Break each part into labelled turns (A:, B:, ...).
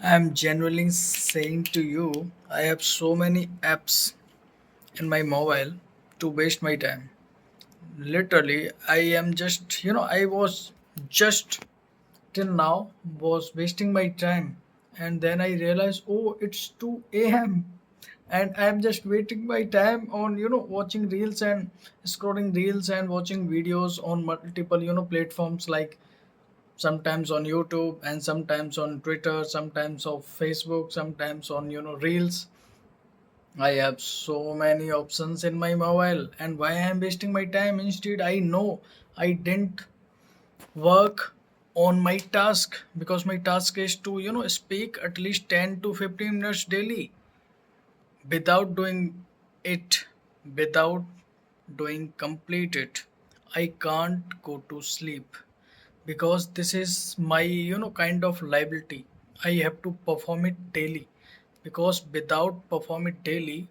A: I'm genuinely saying to you, I have so many apps in my mobile to waste my time. Literally, I am just, I was just till now was wasting my time. And then I realized, oh, it's 2 a.m. And I'm just waiting my time on, watching reels and scrolling reels and watching videos on multiple, platforms like sometimes on YouTube and sometimes on Twitter, sometimes on Facebook, sometimes on Reels. I have so many options in my mobile, and why I'm wasting my time? Instead, I know I didn't work on my task because my task is to speak at least 10 to 15 minutes daily. Without doing it, without doing complete it, I can't go to sleep because this is my kind of liability. I have to perform it daily because without perform it daily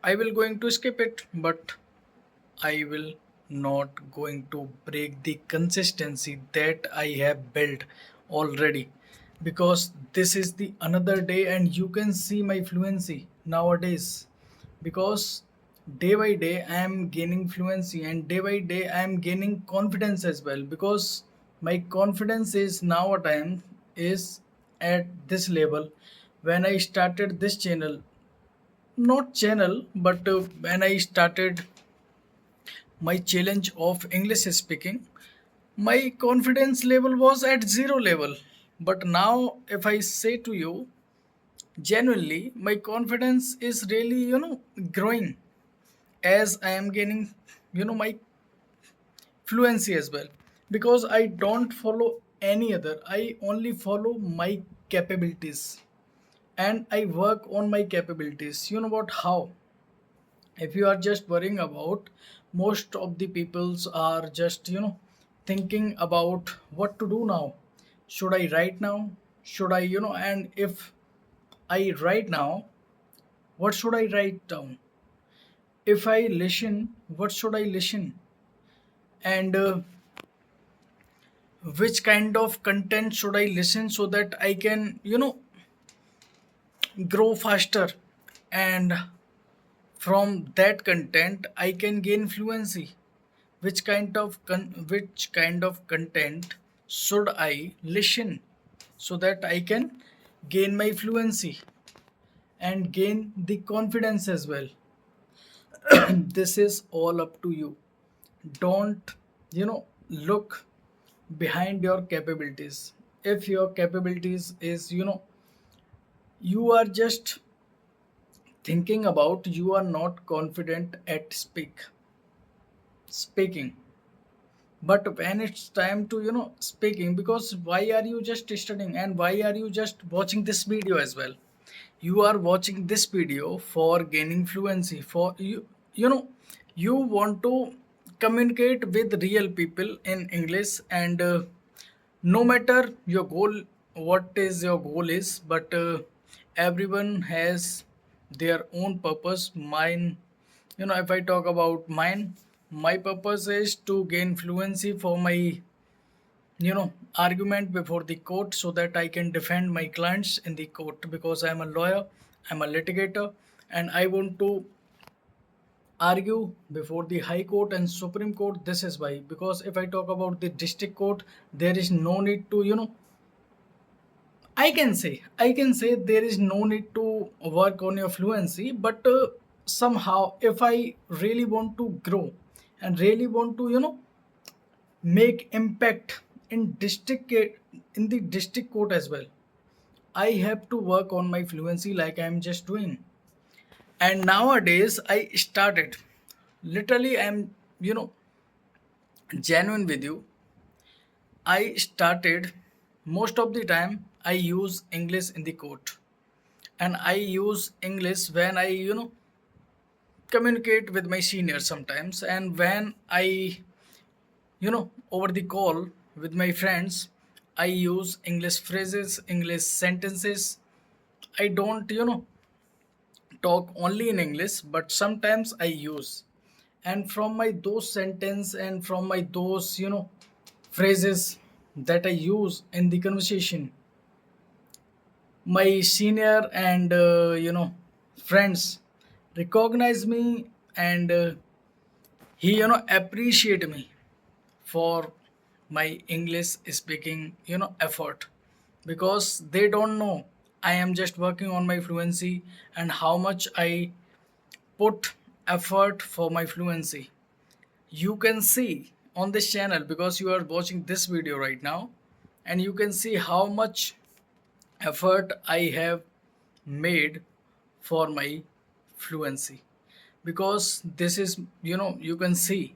A: I will going to skip it, but I will not going to break the consistency that I have built already, because this is the another day and you can see my fluency nowadays. Because day by day I am gaining fluency and day by day I am gaining confidence as well, because my confidence is now a time is at this level. When I started this channel, not channel, but when I started my challenge of English speaking, my confidence level was at zero level. But now, if I say to you, genuinely, my confidence is really, growing as I am gaining, my fluency as well. Because I don't follow any other, I only follow my capabilities and I work on my capabilities. You know what? How? If you are just worrying about, most of the peoples are just thinking about what to do now. Should I write now? Should I and if I write now, what should I write down? If I listen, what should I listen? And which kind of content should I listen so that I can grow faster, and from that content I can gain fluency? Which kind of content should I listen so that I can gain my fluency and gain the confidence as well? This is all up to you. Don't look behind your capabilities. If your capabilities is you are just thinking about, you are not confident at speaking. But when it's time to speaking, because why are you just studying and why are you just watching this video as well? You are watching this video for gaining fluency, for you know you want to communicate with real people in English. And no matter your goal, what is your goal is, but everyone has their own purpose. Mine, if I talk about mine, my purpose is to gain fluency for my argument before the court, so that I can defend my clients in the court, because I'm a lawyer, I'm a litigator, and I want to argue before the high court and supreme court. This is why, because if I talk about the district court, there is no need to I can say there is no need to work on your fluency. But somehow, if I really want to grow and really want to make impact in in the district court as well, I have to work on my fluency like I'm just doing. And nowadays I started, literally I'm you know genuine with you. I started, most of the time I use English in the court, and I use English when I communicate with my seniors sometimes, and when I over the call with my friends, I use English phrases, English sentences. I don't talk only in English, but sometimes I use. And from my those sentence and from my those phrases that I use in the conversation, my senior and friends recognize me, and he appreciate me for my English speaking effort, because they don't know I am just working on my fluency and how much I put effort for my fluency. You can see on this channel, because you are watching this video right now, and you can see how much effort I have made for my fluency. Because this is, you can see,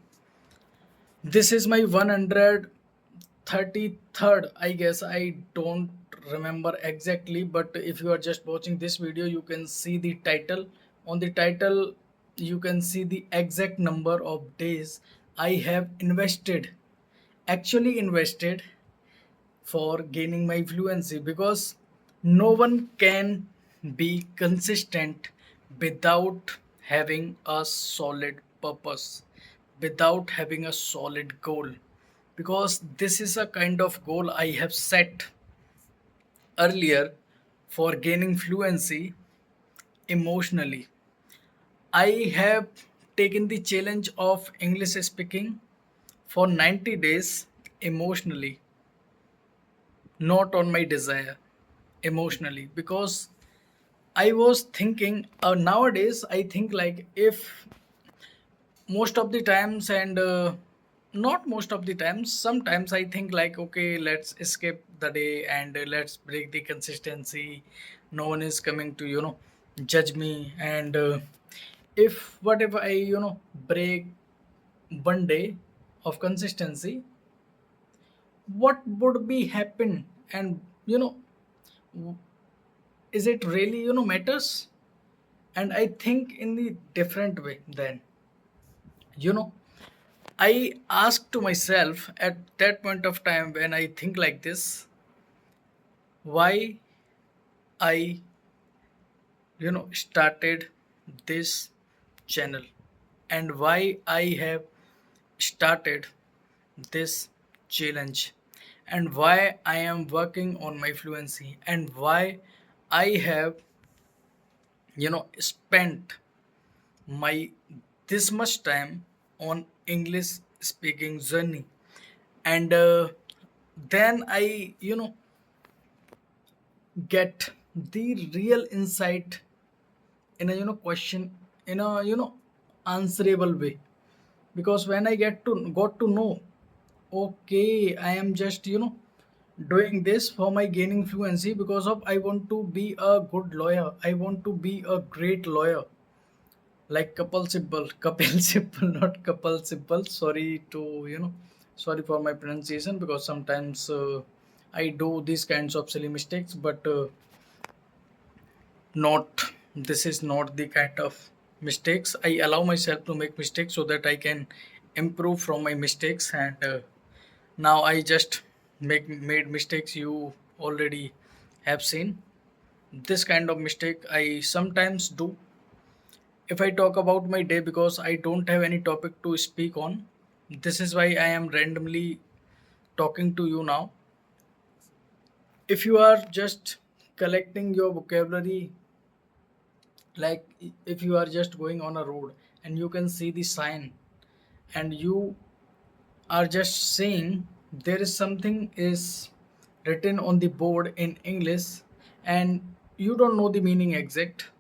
A: this is my 133rd, I guess. I don't remember exactly, but if you are just watching this video, you can see the title. On the title, you can see the exact number of days I have invested, actually invested, for gaining my fluency. Because no one can be consistent without having a solid purpose, without having a solid goal. Because this is a kind of goal I have set earlier for gaining fluency emotionally. I have taken the challenge of English speaking for 90 days emotionally, not on my desire, emotionally. Because I was thinking, nowadays I think like, if most of the times, and not most of the times, sometimes I think like, okay, let's escape the day, and let's break the consistency. No one is coming to judge me, and if whatever I break one day of consistency, what would be happen? And is it really matters? And I think in the different way. Then you know I ask to myself at that point of time, when I think like this, why I started this channel, and why I have started this challenge, and why I am working on my fluency, and why I have spent my this much time on English speaking journey. And then I get the real insight in a question, in a answerable way. Because when I got to know, okay, I am just doing this for my gaining fluency, because of I want to be a good lawyer, I want to be a great lawyer, like couple simple, couple simple, not couple simple. Sorry to sorry for my pronunciation, because sometimes I do these kinds of silly mistakes, but not, this is not the kind of mistakes. I allow myself to make mistakes so that I can improve from my mistakes. And now I just made mistakes, you already have seen. This kind of mistake I sometimes do. If I talk about my day, because I don't have any topic to speak on, this is why I am randomly talking to you now. If you are just collecting your vocabulary, like if you are just going on a road and you can see the sign, and you are just saying there is something is written on the board in English, and you don't know the meaning exact,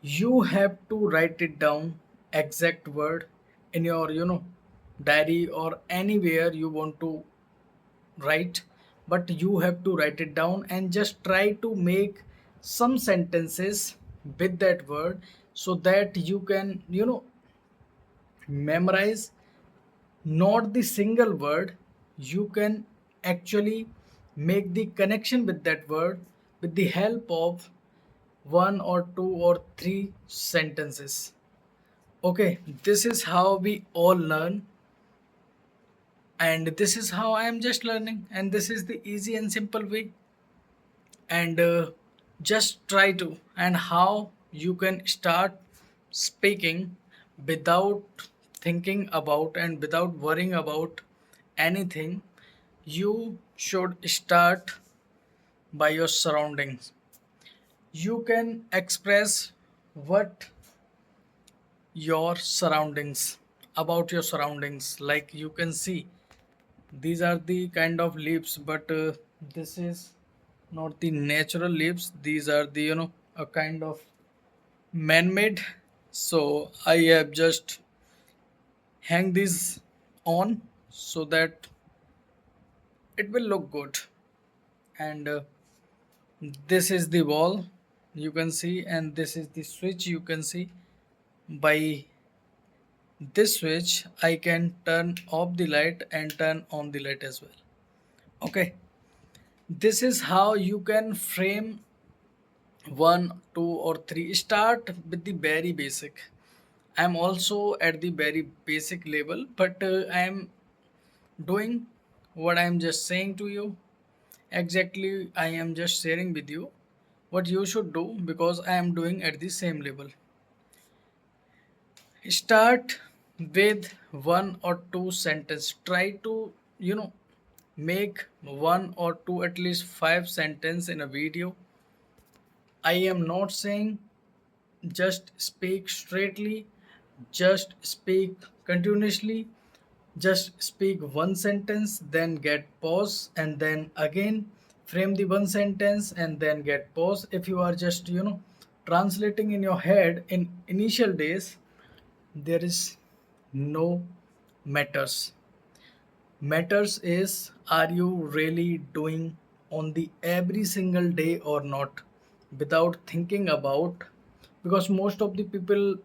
A: you have to write it down, exact word, in your diary or anywhere you want to write. But you have to write it down and just try to make some sentences with that word, so that you can memorize not the single word. You can actually make the connection with that word with the help of one or two or three sentences. Okay, this is how we all learn, and this is how I am just learning, and this is the easy and simple way. And just try to, and how you can start speaking without thinking about and without worrying about anything. You should start by your surroundings. You can express what your surroundings about your surroundings. Like you can see, these are the kind of leaves, but this is not the natural leaves. These are the a kind of man-made. So I have just hang this on so that it will look good. And this is the wall you can see, and this is the switch you can see. By this switch I can turn off the light and turn on the light as well. Okay, this is how you can frame one, two, or three. Start with the very basic. I'm also at the very basic level, but I am doing what I am just saying to you. Exactly, I am just sharing with you what you should do because I am doing at the same level. Start with one or two sentence. Try to, make one or two, at least five sentence in a video. I am not saying just speak straightly, just speak continuously, just speak one sentence, then get pause, and then again frame the one sentence and then get pause. If you are just, translating in your head in initial days, there is no matters. Matters is, are you really doing on the every single day or not, without thinking about, because most of the people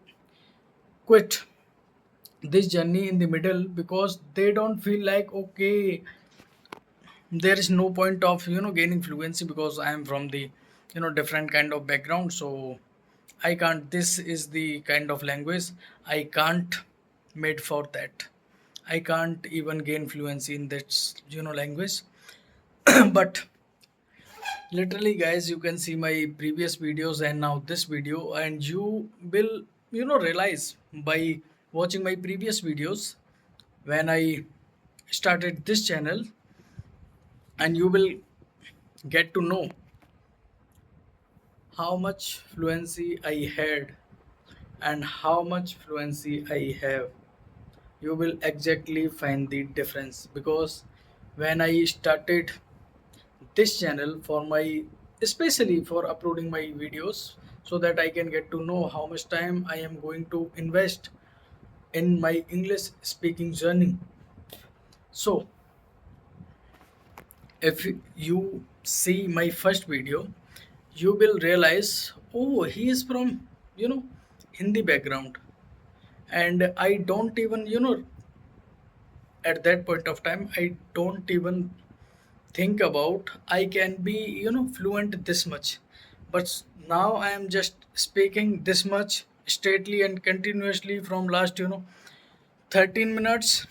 A: quit this journey in the middle because they don't feel like, okay, there is no point of gaining fluency because I am from the different kind of background. So I can't, this is the kind of language I can't made for that. I can't even gain fluency in this language. But literally guys, you can see my previous videos and now this video, and you will realize by watching my previous videos when I started this channel, and you will get to know how much fluency I had and how much fluency I have. You will exactly find the difference because when I started this channel for my, especially for uploading my videos, so that I can get to know how much time I am going to invest in my English speaking journey. So if you see my first video, you will realize, oh, he is from you know Hindi background, and I don't even at that point of time I don't even think about I can be fluent this much. But now I am just speaking this much straightly and continuously from last 13 minutes.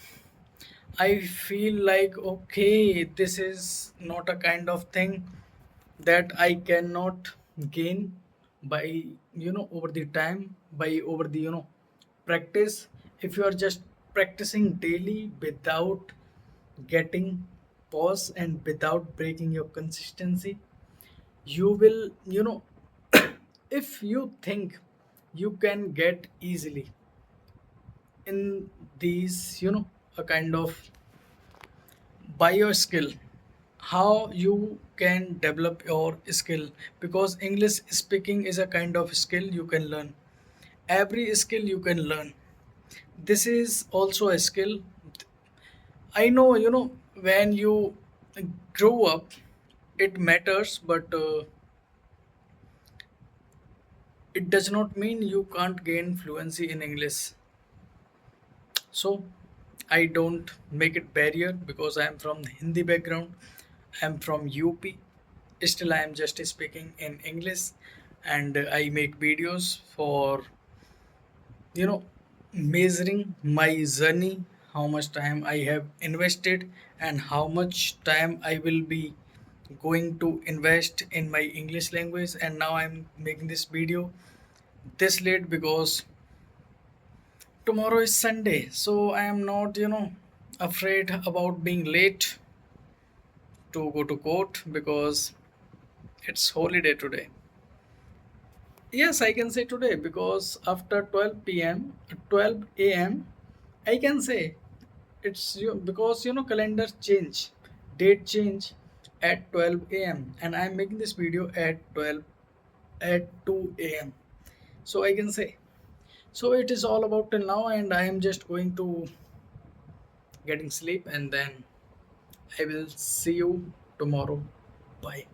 A: I feel like, okay, this is not a kind of thing that I cannot gain by over the time, by over the practice. If you are just practicing daily without getting pause and without breaking your consistency, you will if you think you can get easily in these a kind of by your skill, how you can develop your skill, because English speaking is a kind of skill you can learn. Every skill you can learn, this is also a skill. I know when you grow up it matters, but it does not mean you can't gain fluency in English. So I don't make it barrier because I am from Hindi background. I'm from UP. Still, I am just speaking in English, and I make videos for measuring my journey, how much time I have invested, and how much time I will be going to invest in my English language. And now I'm making this video this late because tomorrow is Sunday, so I am not afraid about being late to go to court, because It's holiday today. Yes, I can say today because after 12 p.m., 12 a.m., I can say it's you because calendar change, date change at 12 a.m. and I'm making this video at 2 a.m. So I can say so it is all about till now, and I am just going to getting sleep, and then I will see you tomorrow. Bye.